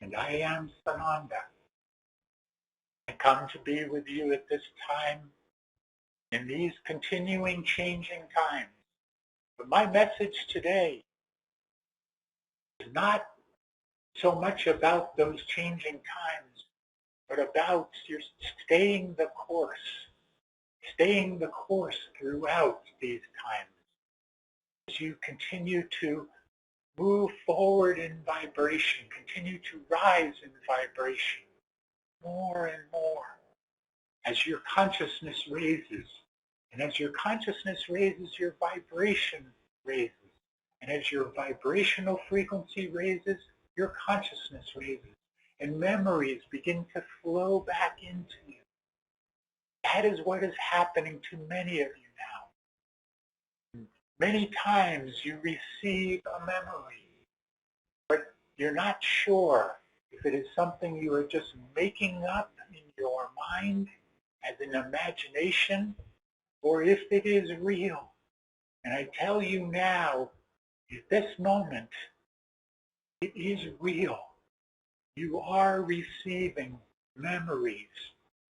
And I am Sananda. I come to be with you at this time in these continuing changing times. But my message today is not so much about those changing times, but about your staying the course throughout these times. As you continue to move forward in vibration, continue to rise in vibration more and more as your consciousness raises. And as your consciousness raises, your vibration raises. And as your vibrational frequency raises, your consciousness raises. And memories begin to flow back into you. That is what is happening to many of you now. Many times you receive a memory, but you're not sure if it is something you are just making up in your mind as an imagination, or if it is real. And I tell you now, at this moment, it is real. You are receiving memories.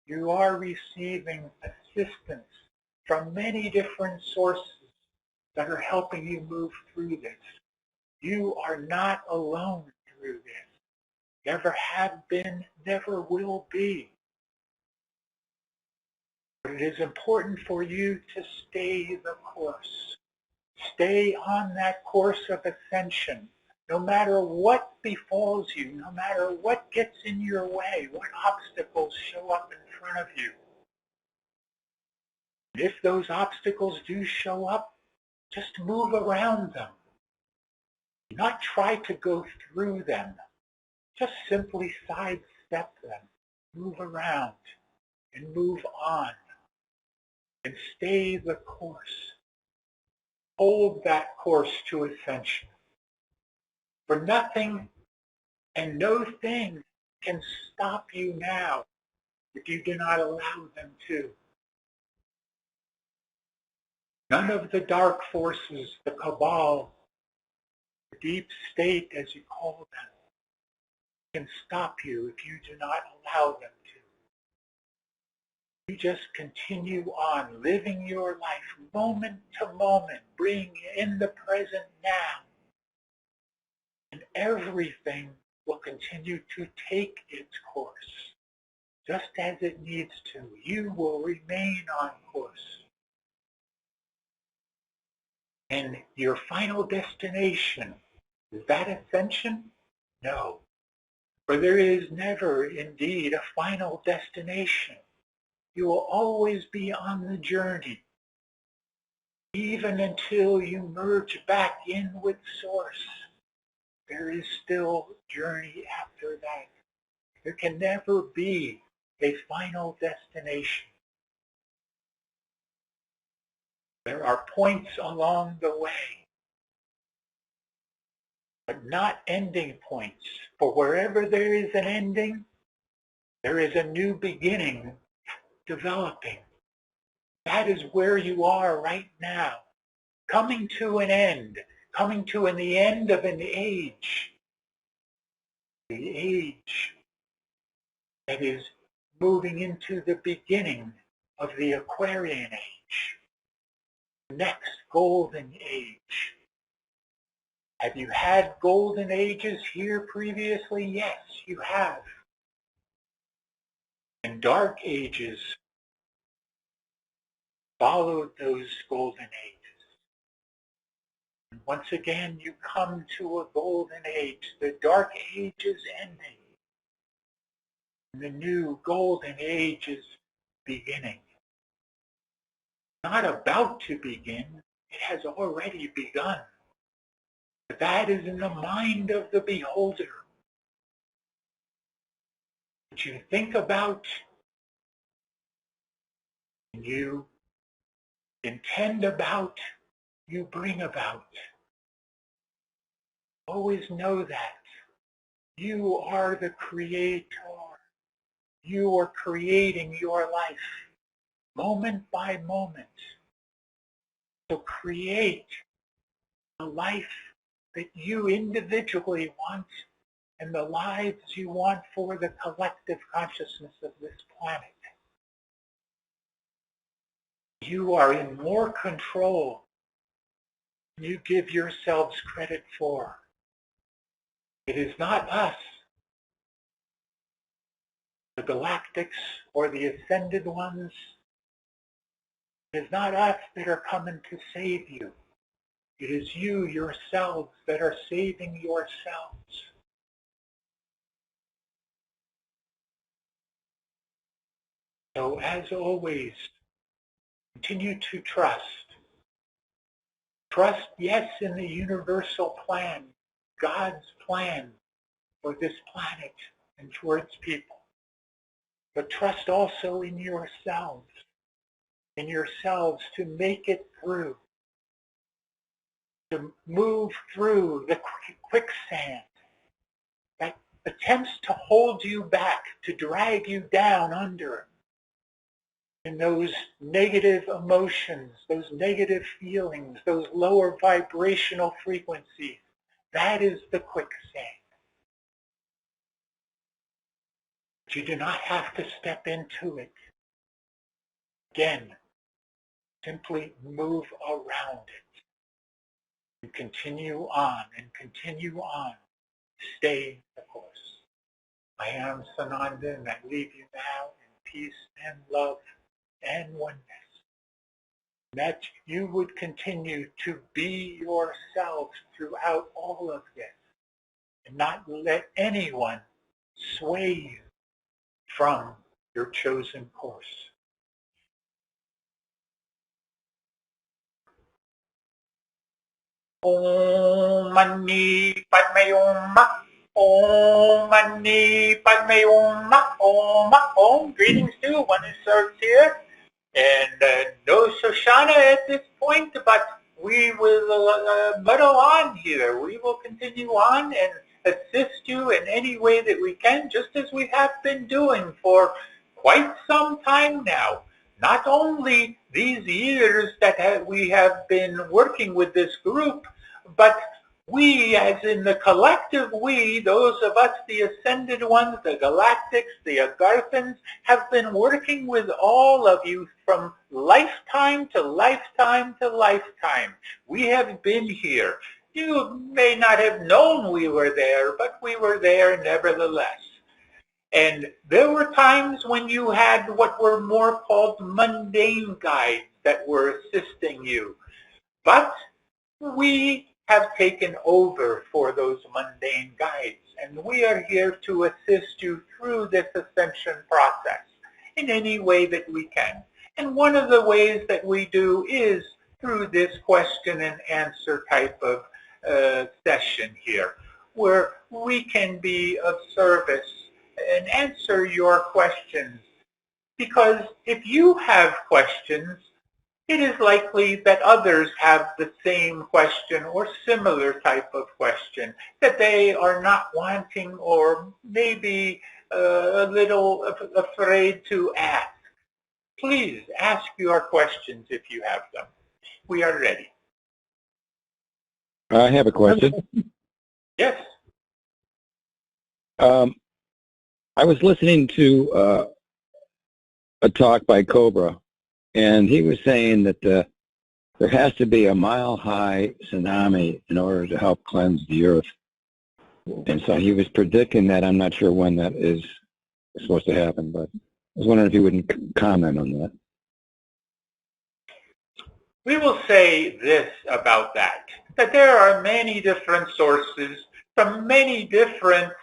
You are receiving assistance from many different sources that are helping you move through this. You are not alone through this. Never have been, never will be. But it is important for you to stay the course. Stay on that course of ascension. No matter what befalls you, no matter what gets in your way, what obstacles show up in front of you. And if those obstacles do show up, just move around them. Do not try to go through them. Just simply sidestep them. Move around and move on. And stay the course. Hold that course to ascension. For nothing and no thing can stop you now if you do not allow them to. None of the dark forces, the cabal, the deep state as you call them, can stop you if you do not allow them to. You just continue on living your life moment to moment, being in the present now. And everything will continue to take its course, just as it needs to. You will remain on course. And your final destination, is that ascension? No. For there is never indeed a final destination. You will always be on the journey, even until you merge back in with Source. There is still journey after that. There can never be a final destination. There are points along the way, but not ending points. For wherever there is an ending, there is a new beginning developing. That is where you are right now, coming to an end, coming to the end of an age. The age that is moving into the beginning of the Aquarian age, the next golden age. Have you had golden ages here previously? Yes, you have. And dark ages followed those golden ages. And once again, you come to a golden age. The dark age is ending. And the new golden age is beginning. Not about to begin, it has already begun. But that is in the mind of the beholder. What you think about, and you intend about, you bring about. Always know that. You are the creator. You are creating your life, moment by moment. So create a life that you individually want and the lives you want for the collective consciousness of this planet. You are in more control than you give yourselves credit for. It is not us, the galactics or the ascended ones. It is not us that are coming to save you. It is you yourselves that are saving yourselves. So as always, continue to trust. Trust, yes, in the universal plan, God's plan for this planet and for its people. But trust also in yourselves to make it through, to move through the quicksand that attempts to hold you back, to drag you down under. And those negative emotions, those negative feelings, those lower vibrational frequencies, that is the quicksand. But you do not have to step into it. Again, simply move around it. And continue on and continue on. Stay the course. I am Sananda, and I leave you now in peace and love and oneness. That you would continue to be yourselves throughout all of this and not let anyone sway you from your chosen course. Om Mani Padme Hum. Om Mani Padme Hum. Om. Greetings to one who serves here. And no Shoshana at this point, but we will muddle on here. We will continue on and assist you in any way that we can, just as we have been doing for quite some time now. Not only these years that we have been working with this group, but we, as in the collective we, those of us, the ascended ones, the galactics, the Agarthans, have been working with all of you from lifetime to lifetime to lifetime. We have been here. You may not have known we were there, but we were there nevertheless. And there were times when you had what were more called mundane guides that were assisting you. But we have taken over for those mundane guides, and we are here to assist you through this ascension process in any way that we can. And one of the ways that we do is through this question and answer type of session here, where we can be of service and answer your questions. Because if you have questions, it is likely that others have the same question or similar type of question that they are not wanting or maybe a little afraid to ask. Please ask your questions if you have them. We are ready. I have a question. Yes. I was listening to a talk by Cobra, and he was saying that there has to be a mile-high tsunami in order to help cleanse the earth. And so he was predicting that. I'm not sure when that is supposed to happen, but I was wondering if you wouldn't comment on that. We will say this about that there are many different sources from many different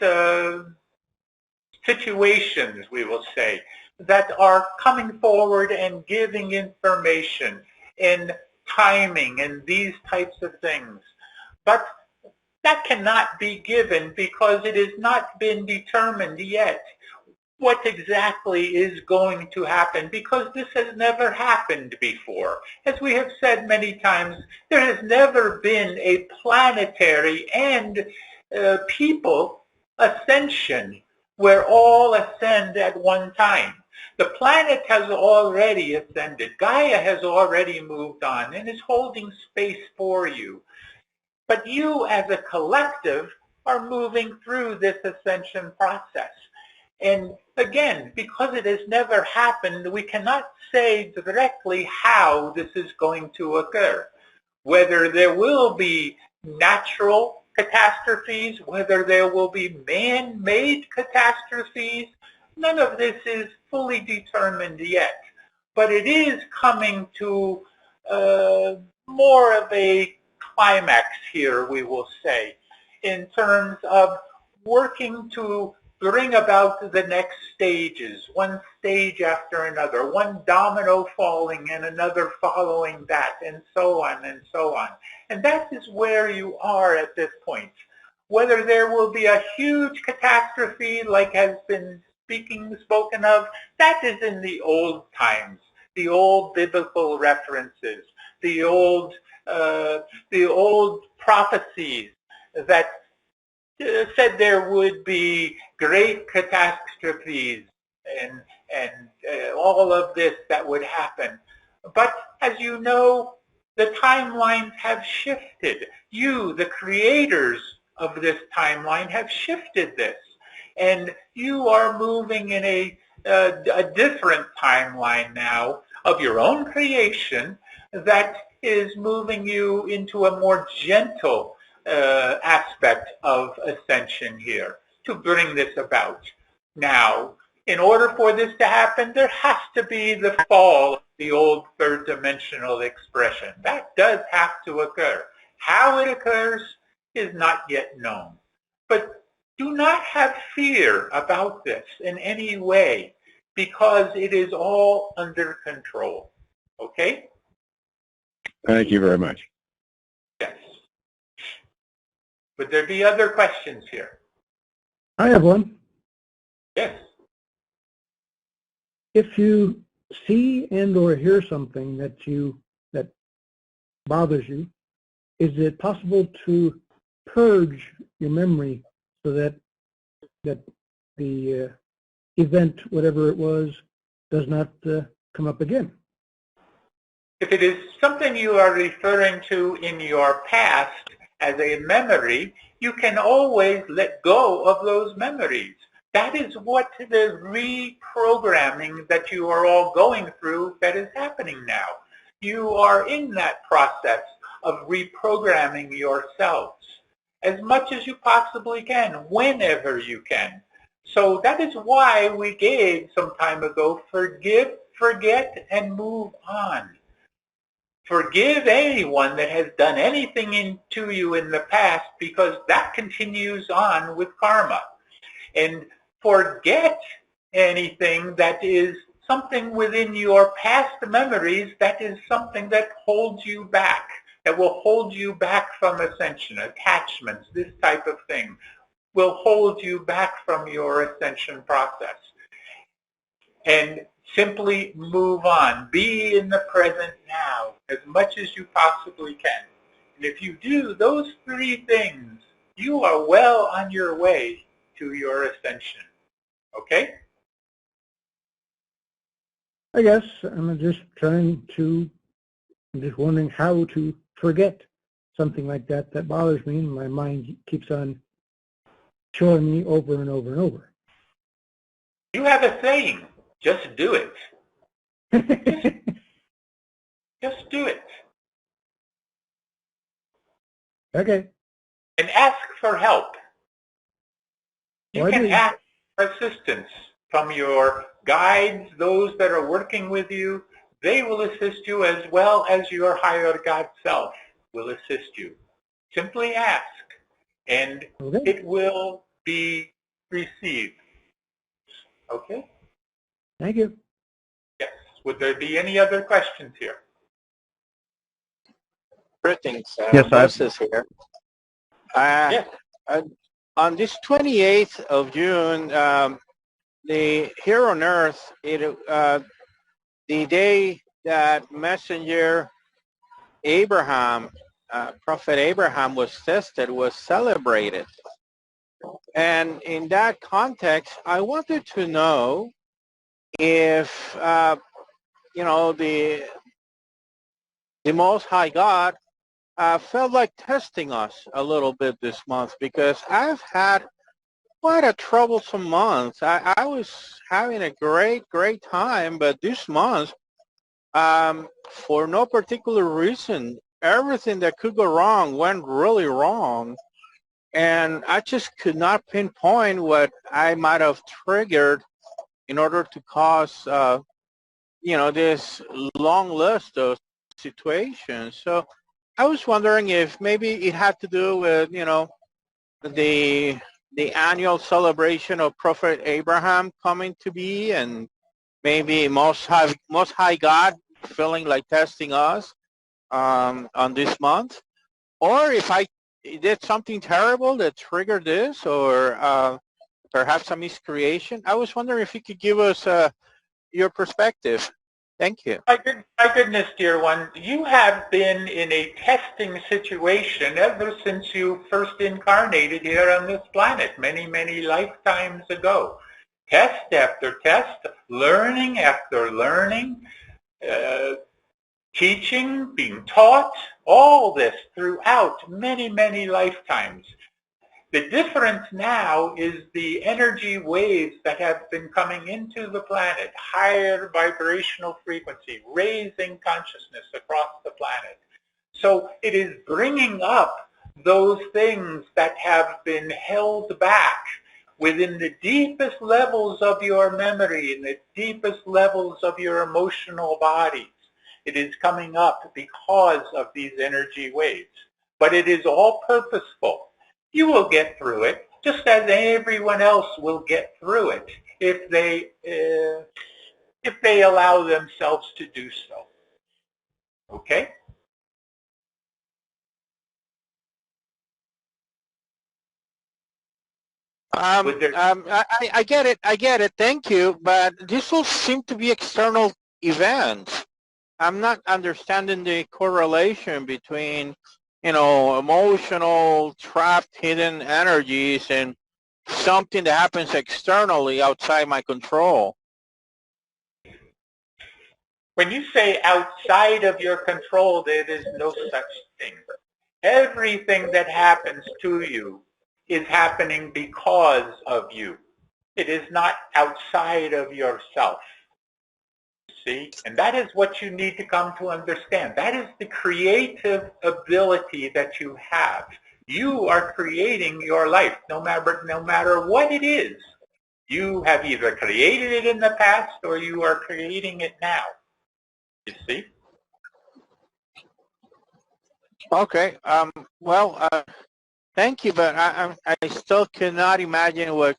situations, we will say, that are coming forward and giving information in timing and these types of things. But that cannot be given because it has not been determined yet what exactly is going to happen, because this has never happened before. As we have said many times, there has never been a planetary and people ascension where all ascend at one time. The planet has already ascended. Gaia has already moved on and is holding space for you. But you as a collective are moving through this ascension process. And again, because it has never happened, we cannot say directly how this is going to occur. Whether there will be natural catastrophes, whether there will be man-made catastrophes, none of this is fully determined yet. But it is coming to more of a climax here, we will say, in terms of working to bring about the next stages, one stage after another, one domino falling and another following that, and so on and so on. And that is where you are at this point. Whether there will be a huge catastrophe like has been spoken of, that is in the old times, the old biblical references, the old prophecies that said there would be great catastrophes and all of this that would happen. But as you know, the timelines have shifted. You, the creators of this timeline, have shifted this. And you are moving in a different timeline now of your own creation that is moving you into a more gentle aspect of ascension here to bring this about. Now, in order for this to happen, there has to be the fall of the old third-dimensional expression. That does have to occur. How it occurs is not yet known. But do not have fear about this in any way, because it is all under control. Okay? Thank you very much. Yes. Would there be other questions here? I have one. Yes. If you see and or hear something that bothers you, is it possible to purge your memory so that the event, whatever it was, does not come up again? If it is something you are referring to in your past as a memory, you can always let go of those memories. That is what the reprogramming that you are all going through that is happening now. You are in that process of reprogramming yourselves as much as you possibly can, whenever you can. So that is why we gave some time ago, forgive, forget, and move on. Forgive anyone that has done anything to you in the past, because that continues on with karma. And forget anything that is something within your past memories that is something that holds you back, that will hold you back from ascension. Attachments, this type of thing, will hold you back from your ascension process. And simply move on. Be in the present now as much as you possibly can. And if you do those three things, you are well on your way to your ascension. Okay? I guess I'm just wondering how to forget something like that bothers me, and my mind keeps on showing me over and over and over. You have a saying. Just do it. Just do it. Okay. And ask for help. You can ask for assistance from your guides, those that are working with you. They will assist you, as well as your higher God self will assist you. Simply ask, and it will be received. Okay? Thank you. Yes. Would there be any other questions here? Greetings. Yes, Moses here. Yes. On this 28th of June, here on Earth, the day that Messenger Abraham, Prophet Abraham was tested, was celebrated. And in that context, I wanted to know if, the Most High God felt like testing us a little bit this month because I've had quite a troublesome month. I was having a great time, but this month, for no particular reason, everything that could go wrong went really wrong. And I just could not pinpoint what I might have triggered in order to cause, this long list of situations. So I was wondering if maybe it had to do with, the the annual celebration of Prophet Abraham coming to be, and maybe Most High God feeling like testing us on this month, or if I did something terrible that triggered this, or perhaps a miscreation. I was wondering if you could give us your perspective. Thank you. My goodness, dear one, you have been in a testing situation ever since you first incarnated here on this planet many lifetimes ago. Test after test, learning after learning, teaching, being taught, all this throughout many lifetimes. The difference now is the energy waves that have been coming into the planet, higher vibrational frequency, raising consciousness across the planet. So it is bringing up those things that have been held back within the deepest levels of your memory, in the deepest levels of your emotional bodies. It is coming up because of these energy waves. But it is all purposeful. You will get through it, just as everyone else will get through it if they allow themselves to do so. Okay? I get it. I get it. Thank you. But this will seem to be external events. I'm not understanding the correlation between, emotional, trapped, hidden energies and something that happens externally outside my control. When you say outside of your control, there is no such thing. Everything that happens to you is happening because of you. It is not outside of yourself. See? And that is what you need to come to understand. That is the creative ability that you have. You are creating your life, no matter what it is. You have either created it in the past or you are creating it now. You see? Okay. Well, thank you, but I still cannot imagine what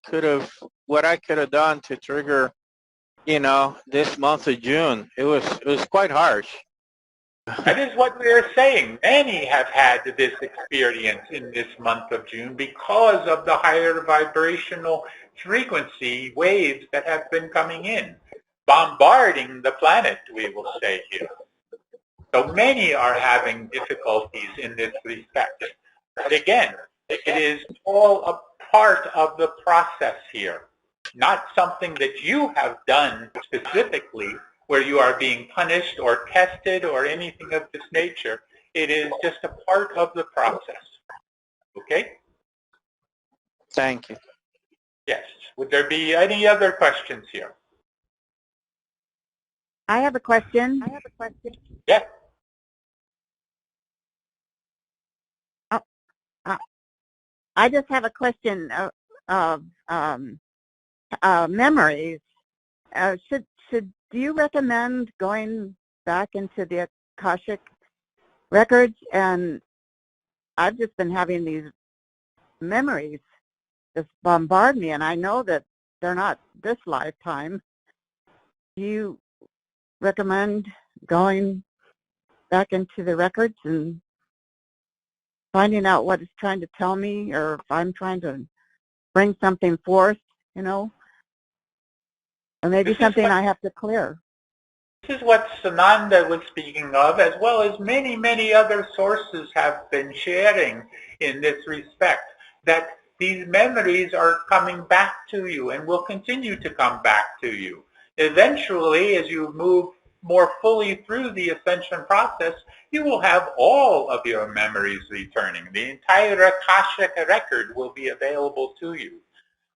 I could have done to trigger, this month of June. It was quite harsh. That is what we are saying. Many have had this experience in this month of June because of the higher vibrational frequency waves that have been coming in, bombarding the planet, we will say here. So many are having difficulties in this respect. But again, it is all a part of the process here, not something that you have done specifically where you are being punished or tested or anything of this nature. It is just a part of the process. Okay? Thank you. Yes. Would there be any other questions here? I have a question. Yes. I just have a question of memories. Do you recommend going back into the Akashic records? And I've just been having these memories just bombard me, and I know that they're not this lifetime. Do you recommend going back into the records and finding out what it's trying to tell me, or if I'm trying to bring something forth, or maybe something I have to clear? This is what Sananda was speaking of, as well as many other sources have been sharing in this respect, that these memories are coming back to you and will continue to come back to you. Eventually, as you move more fully through the ascension process, you will have all of your memories returning. The entire Akashic record will be available to you.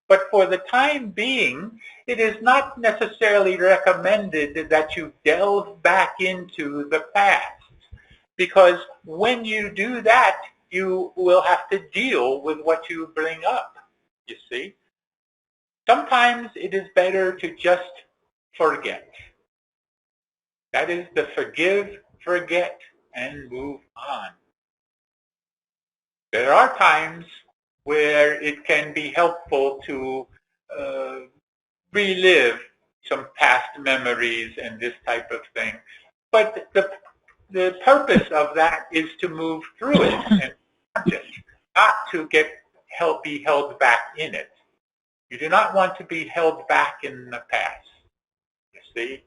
But for the time being, it is not necessarily recommended that you delve back into the past, because when you do that, you will have to deal with what you bring up, you see. Sometimes it is better to just forget. That is the forgive, forget, and move on. There are times where it can be helpful to relive some past memories and this type of thing. But the purpose of that is to move through it and not to be held back in it. You do not want to be held back in the past. You see?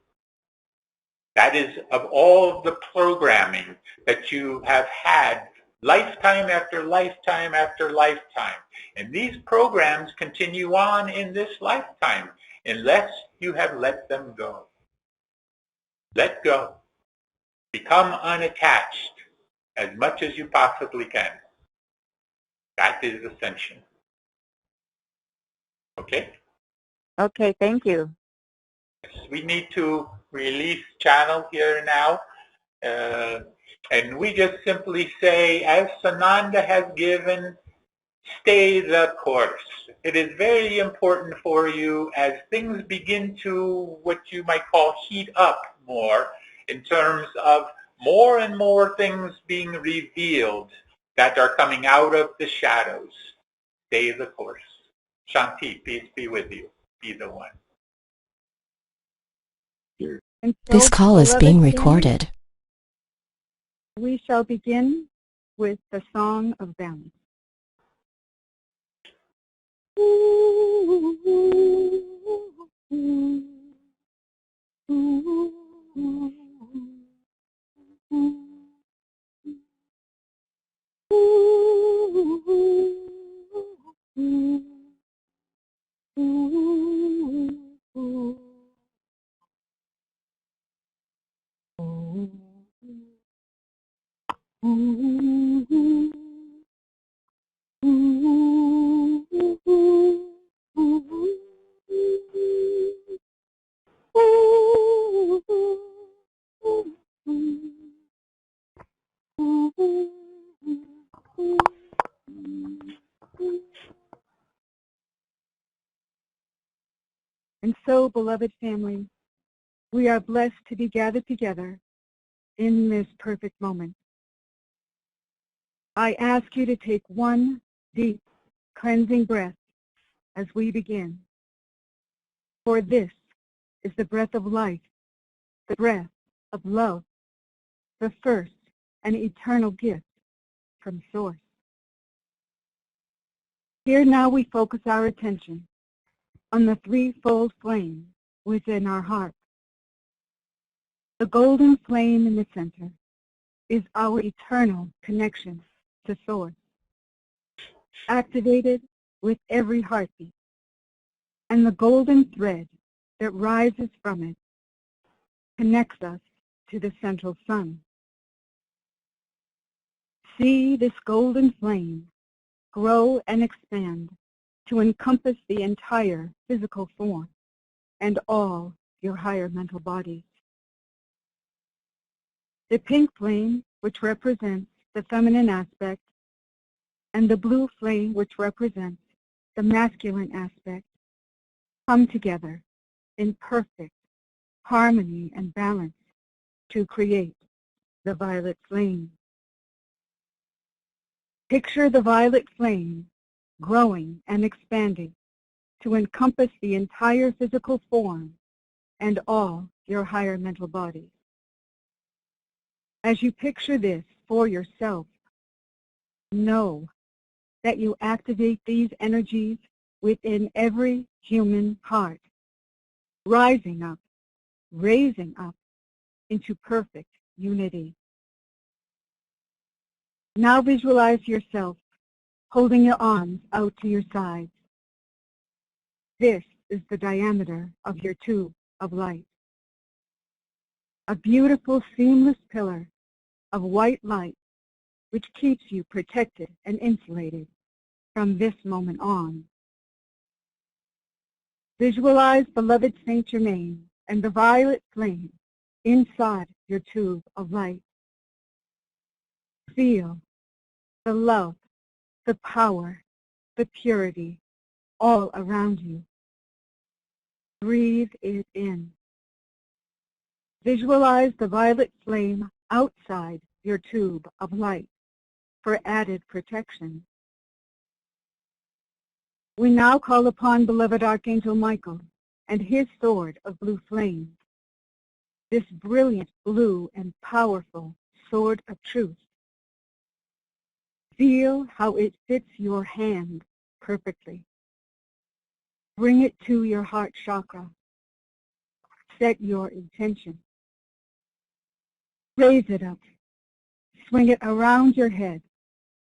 That is of all of the programming that you have had lifetime after lifetime after lifetime. And these programs continue on in this lifetime unless you have let them go. Let go. Become unattached as much as you possibly can. That is Ascension. Okay? Okay, thank you. We need to release channel here now. And we just simply say, as Sananda has given, stay the course. It is very important for you as things begin to, what you might call, heat up more in terms of more and more things being revealed that are coming out of the shadows. Stay the course. Shanti, peace be with you. Be the one. And so, This call is beloved being family, recorded. we shall begin with the Song of Balance. And so, beloved family, we are blessed to be gathered together in this perfect moment. I ask you to take one deep, cleansing breath as we begin. For this is the breath of life, the breath of love, the first and eternal gift from Source. Here now we focus our attention on the threefold flame within our heart. The golden flame in the center is our eternal connection to Source, activated with every heartbeat, and the golden thread that rises from it connects us to the central sun. See this golden flame grow and expand to encompass the entire physical form and all your higher mental bodies. The pink flame, which represents the feminine aspect, and the blue flame, which represents the masculine aspect, come together in perfect harmony and balance to create the violet flame. Picture the violet flame growing and expanding to encompass the entire physical form and all your higher mental bodies. As you picture this for yourself, know that you activate these energies within every human heart, rising up, raising up into perfect unity. Now visualize yourself holding your arms out to your sides. This is the diameter of your tube of light. a beautiful seamless pillar of white light which keeps you protected and insulated from this moment on. Visualize beloved Saint Germain and the violet flame inside your tube of light. Feel the love, the power, the purity all around you. Breathe it in. Visualize the violet flame outside your tube of light for added protection. We now call upon beloved Archangel Michael and his sword of blue flame, this brilliant blue and powerful sword of truth. Feel how it fits your hand perfectly. Bring it to your heart chakra. Set your intention. Raise it up. Swing it around your head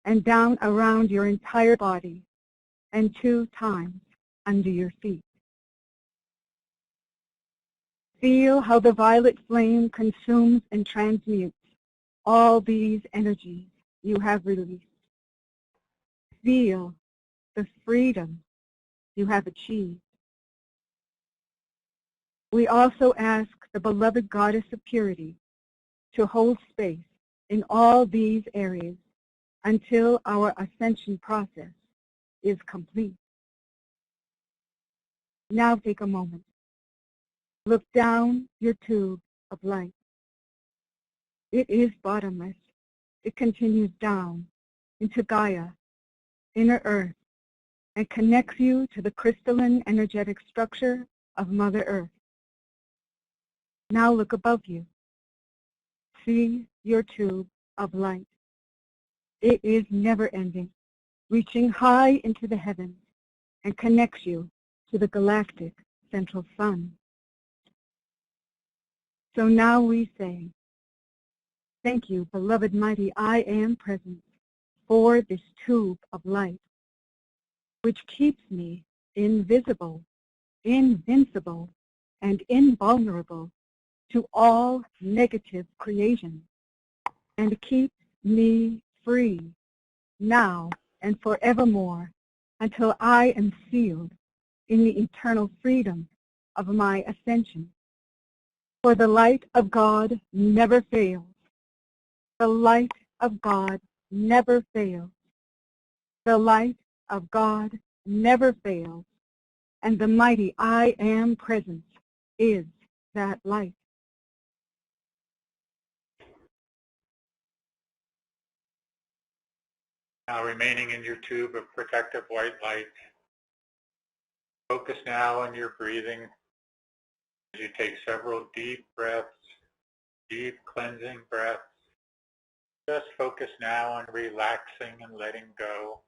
and down around your entire body and 2 times under your feet. Feel how the violet flame consumes and transmutes all these energies you have released. Feel the freedom you have achieved. We also ask the beloved Goddess of Purity to hold space in all these areas until our ascension process is complete. Now take a moment. Look down your tube of light. It is bottomless. It continues down into Gaia, inner Earth, and connects you to the crystalline energetic structure of Mother Earth. Now look above you. See your tube of light. It is never ending, reaching high into the heavens and connects you to the galactic central sun. So now we say, thank you, beloved mighty I Am Presence, for this tube of light, which keeps me invisible, invincible, and invulnerable to all negative creation, and keeps me free now and forevermore until I am sealed in the eternal freedom of my ascension. For the light of God never fails. The light of God never fails. The light of God never fails. And the mighty I Am Presence is that light. Now remaining in your tube of protective white light, focus now on your breathing as you take several deep breaths, deep cleansing breaths. Just focus now on relaxing and letting go,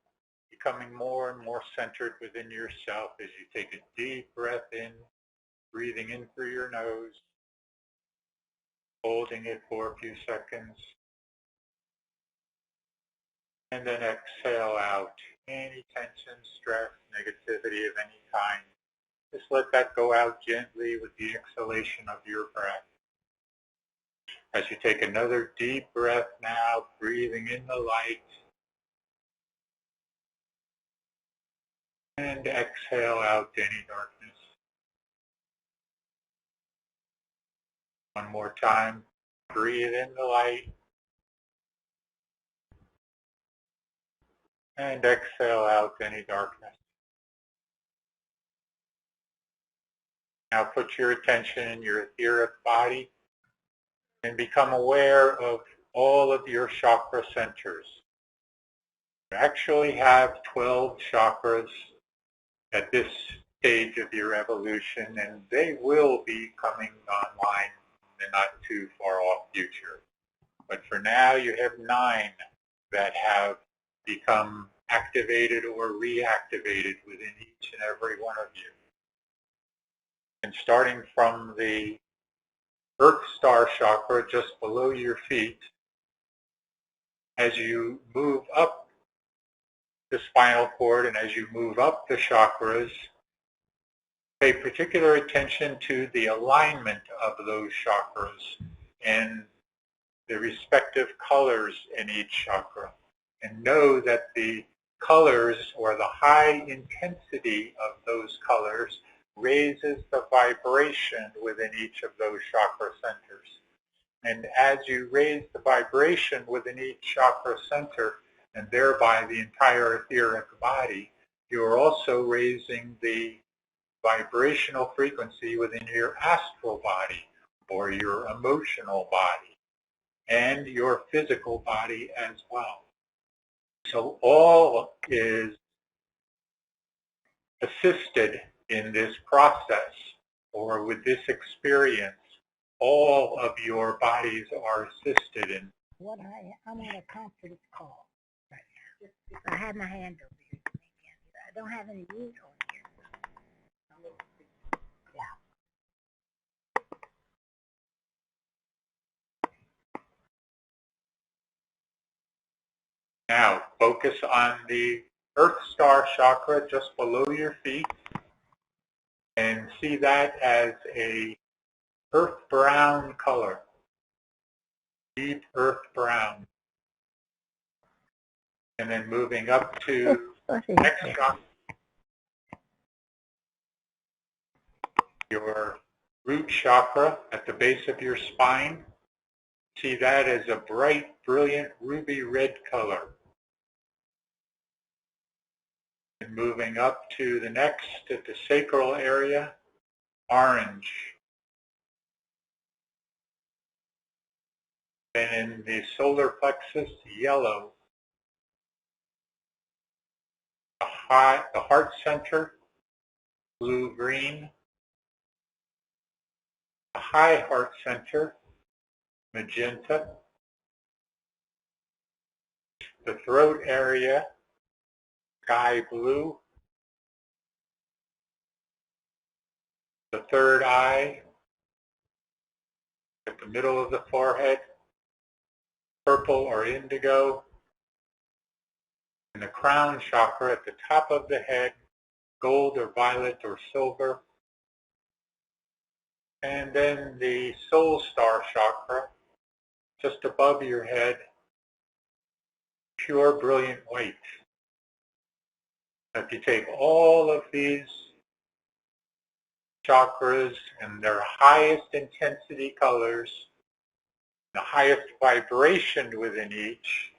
becoming more and more centered within yourself as you take a deep breath in, breathing in through your nose, holding it for a few seconds, and then exhale out any tension, stress, negativity of any kind. Just let that go out gently with the exhalation of your breath. As you take another deep breath now, breathing in the light, and exhale out any darkness. One more time, breathe in the light, and exhale out any darkness. Now put your attention in your etheric body and become aware of all of your chakra centers. You actually have 12 chakras at this stage of your evolution, and they will be coming online in the not too far off future. But for now, you have 9 that have become activated or reactivated within each and every one of you. And starting from the Earth Star chakra just below your feet, as you move up the spinal cord and as you move up the chakras, pay particular attention to the alignment of those chakras in the respective colors in each chakra, and know that the colors or the high intensity of those colors raises the vibration within each of those chakra centers. And as you raise the vibration within each chakra center, and thereby the entire etheric body, you are also raising the vibrational frequency within your astral body or your emotional body and your physical body as well. So all is assisted in this process or with this experience. All of your bodies are assisted in. I'm on a conference call right now. I have my hand over here. I don't have any mute on here. Now focus on the Earth Star chakra just below your feet and see that as a earth brown color, deep earth brown. And then moving up to next chakra, your root chakra at the base of your spine. See that as a bright, brilliant ruby red color. And moving up to the next at the sacral area, orange. Then in the solar plexus, yellow. The heart center, blue-green. The high heart center, magenta. The throat area, sky blue. The third eye, at the middle of the forehead, purple or indigo. And the crown chakra at the top of the head, gold or violet or silver. And then the soul star chakra, just above your head, pure brilliant white. If you take all of these chakras and their highest intensity colors, the highest vibration within each,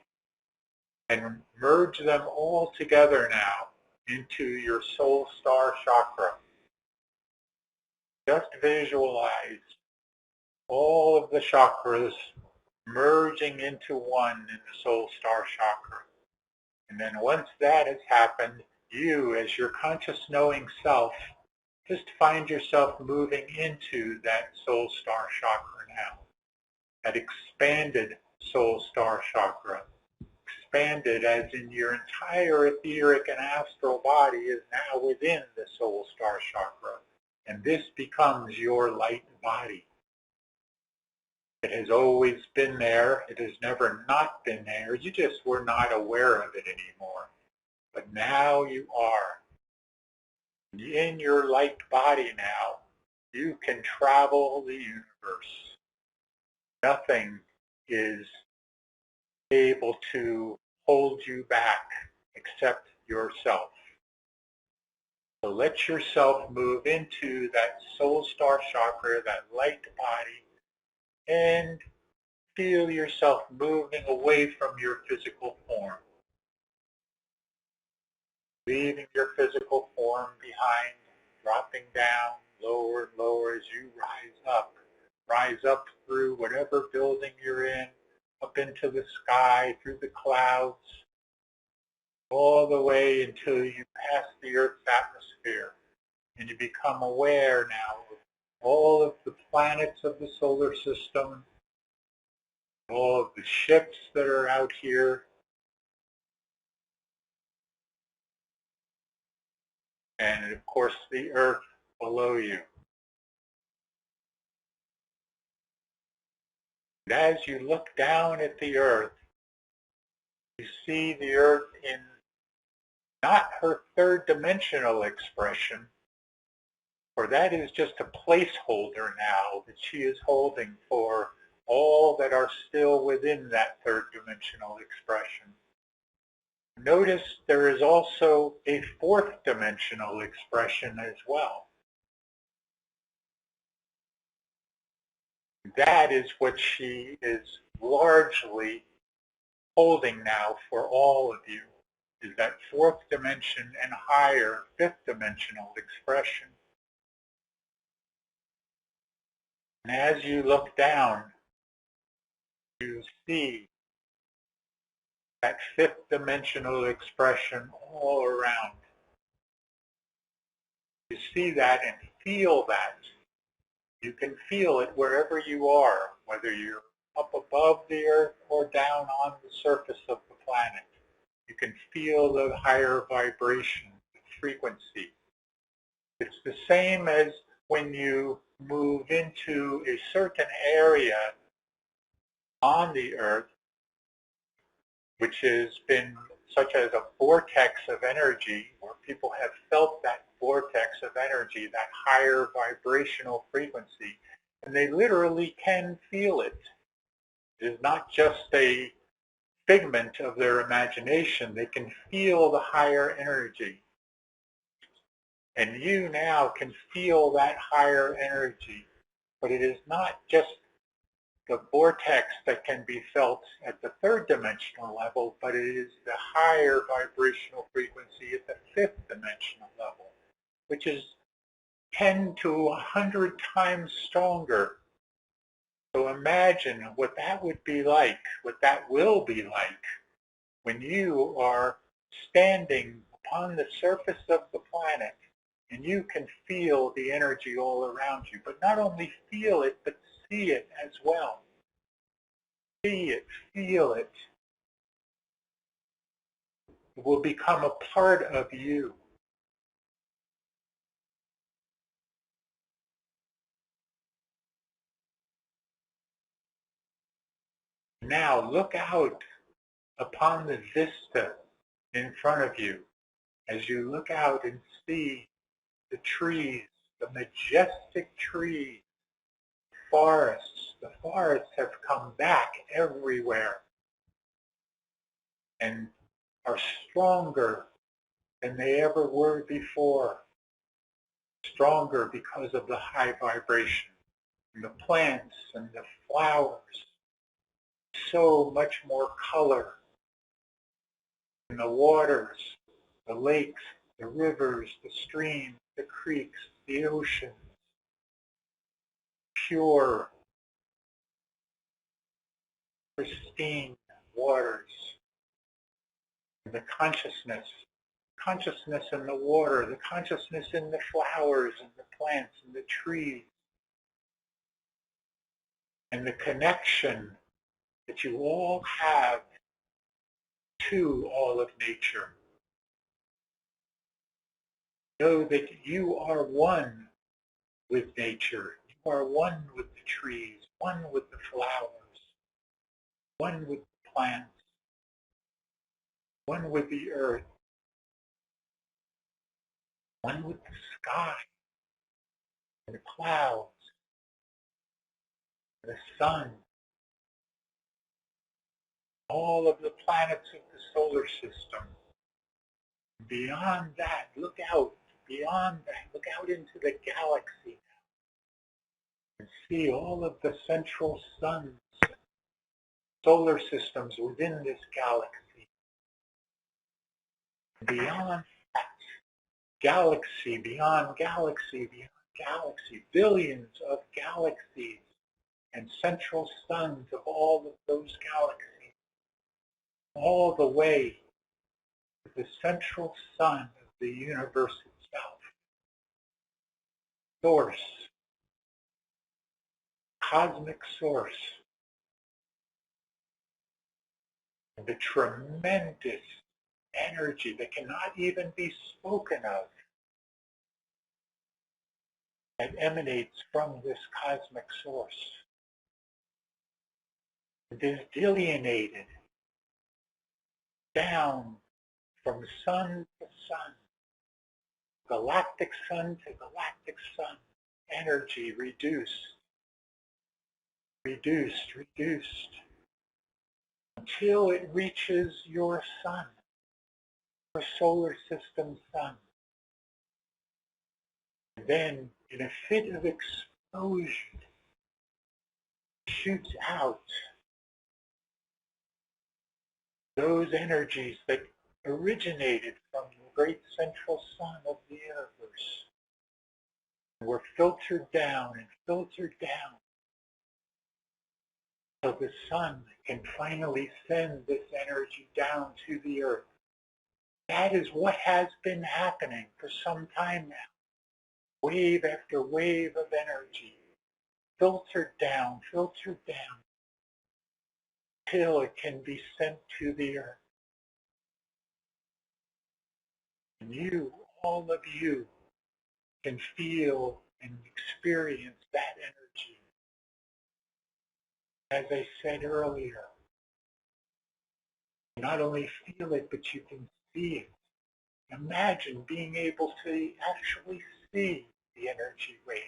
and merge them all together now into your soul star chakra. Just visualize all of the chakras merging into one in the soul star chakra. And then once that has happened, you, as your conscious knowing self, just find yourself moving into that soul star chakra now. That expanded soul star chakra. Expanded as in your entire etheric and astral body is now within the soul star chakra. And this becomes your light body. It has always been there. It has never not been there. You just were not aware of it anymore. But now you are. In your light body now, you can travel the universe. Nothing is able to hold you back except yourself. So let yourself move into that soul star chakra, that light body, and feel yourself moving away from your physical form. Leaving your physical form behind, dropping down lower and lower as you rise up. Rise up through whatever building you're in, up into the sky, through the clouds, all the way until you pass the Earth's atmosphere. And you become aware now of all of the planets of the solar system, all of the ships that are out here, and of course the Earth below you. And as you look down at the Earth, you see the Earth in not her third dimensional expression, for that is just a placeholder now that she is holding for all that are still within that third dimensional expression. Notice there is also a fourth dimensional expression as well. That is what she is largely holding now for all of you, is that fourth dimension and higher fifth dimensional expression. And as you look down, you see that fifth dimensional expression all around. You see that and feel that. You can feel it wherever you are, whether you're up above the earth or down on the surface of the planet. You can feel the higher vibration, the frequency. It's the same as when you move into a certain area on the earth, which has been such as a vortex of energy, where people have felt that vortex of energy, that higher vibrational frequency, and they literally can feel it. It is not just a figment of their imagination. They can feel the higher energy. And you now can feel that higher energy. But it is not just the vortex that can be felt at the third dimensional level, but it is the higher vibrational frequency at the fifth dimensional level, which is 10 to 100 times stronger. So imagine what that would be like, what that will be like, when you are standing upon the surface of the planet and you can feel the energy all around you, but not only feel it, but see it as well. See it, feel it. It will become a part of you. Now look out upon the vista in front of you as you look out and see the trees, the majestic trees, forests. The forests have come back everywhere and are stronger than they ever were before. Stronger because of the high vibration. And the plants and the flowers, so much more color. And the waters, the lakes, the rivers, the streams, the creeks, the oceans, pure, pristine waters. And the consciousness in the water, the consciousness in the flowers and the plants and the trees, and the connection that you all have to all of nature. Know that you are one with nature. You are one with the trees, one with the flowers, one with the plants, one with the earth, one with the sky, and the clouds, the sun, all of the planets of the solar system. Beyond that, look out. Beyond that, look out into the galaxy and see all of the central suns, solar systems within this galaxy. Beyond that, galaxy, beyond galaxy, beyond galaxy, billions of galaxies and central suns of all of those galaxies, all the way to the central sun of the universe itself. Source, cosmic source, and the tremendous energy that cannot even be spoken of that emanates from this cosmic source. It is delineated down from sun to sun, galactic sun to galactic sun, energy reduced reduced, until it reaches your sun, your solar system sun. And then, in a fit of explosion, shoots out those energies that originated from the great central sun of the universe and were filtered down until the sun can finally send this energy down to the earth. That is what has been happening for some time now. Wave after wave of energy, filtered down, till it can be sent to the earth. And you, all of you, can feel and experience that energy. As I said earlier, you not only feel it, but you can see it. Imagine being able to actually see the energy waves.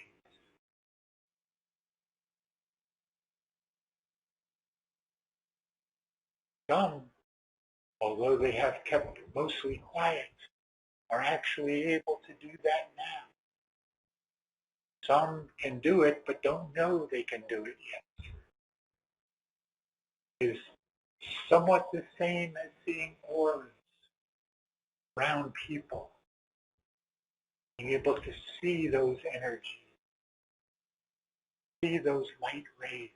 Some, although they have kept mostly quiet, are actually able to do that now. Some can do it, but don't know they can do it yet. It is somewhat the same as seeing auras around people, being able to see those energies, see those light rays.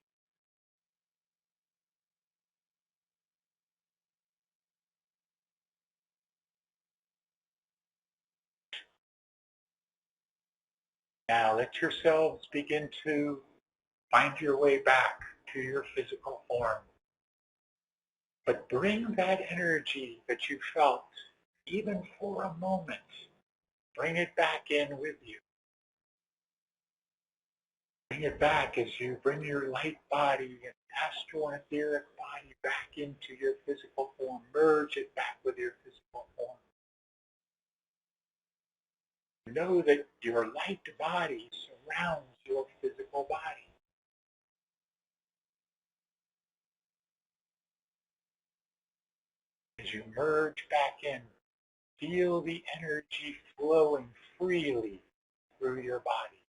Now let yourselves begin to find your way back to your physical form. But bring that energy that you felt, even for a moment, bring it back in with you. Bring it back as you bring your light body and astral and etheric body back into your physical form. Merge it back with your physical form. Know that your light body surrounds your physical body. As you merge back in, feel the energy flowing freely through your body.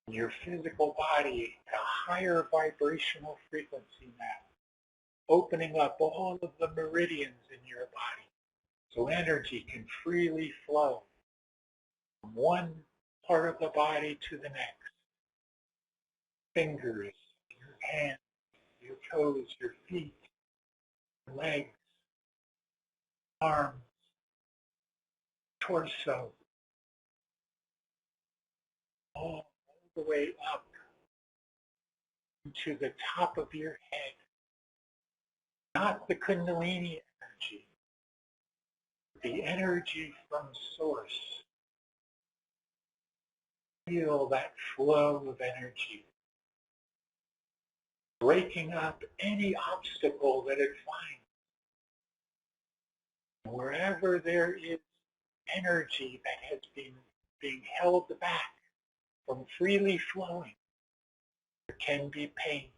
Your physical body at a higher vibrational frequency now, opening up all of the meridians in your body so energy can freely flow from one part of the body to the next. Fingers, your hands, your toes, your feet, your legs, arms, torso, all the way up to the top of your head. Not the Kundalini energy, the energy from source. Feel that flow of energy, breaking up any obstacle that it finds. Wherever there is energy that has been being held back from freely flowing, there can be pain,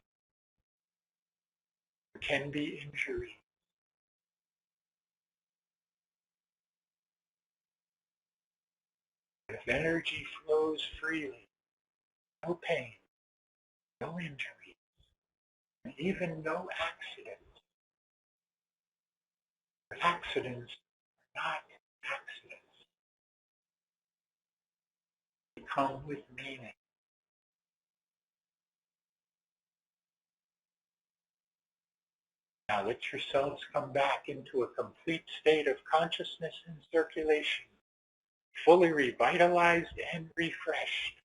there can be injury. If energy flows freely, no pain, no injury, and even no accidents. Accidents are not accidents. They come with meaning. Now let yourselves come back into a complete state of consciousness and circulation, fully revitalized and refreshed.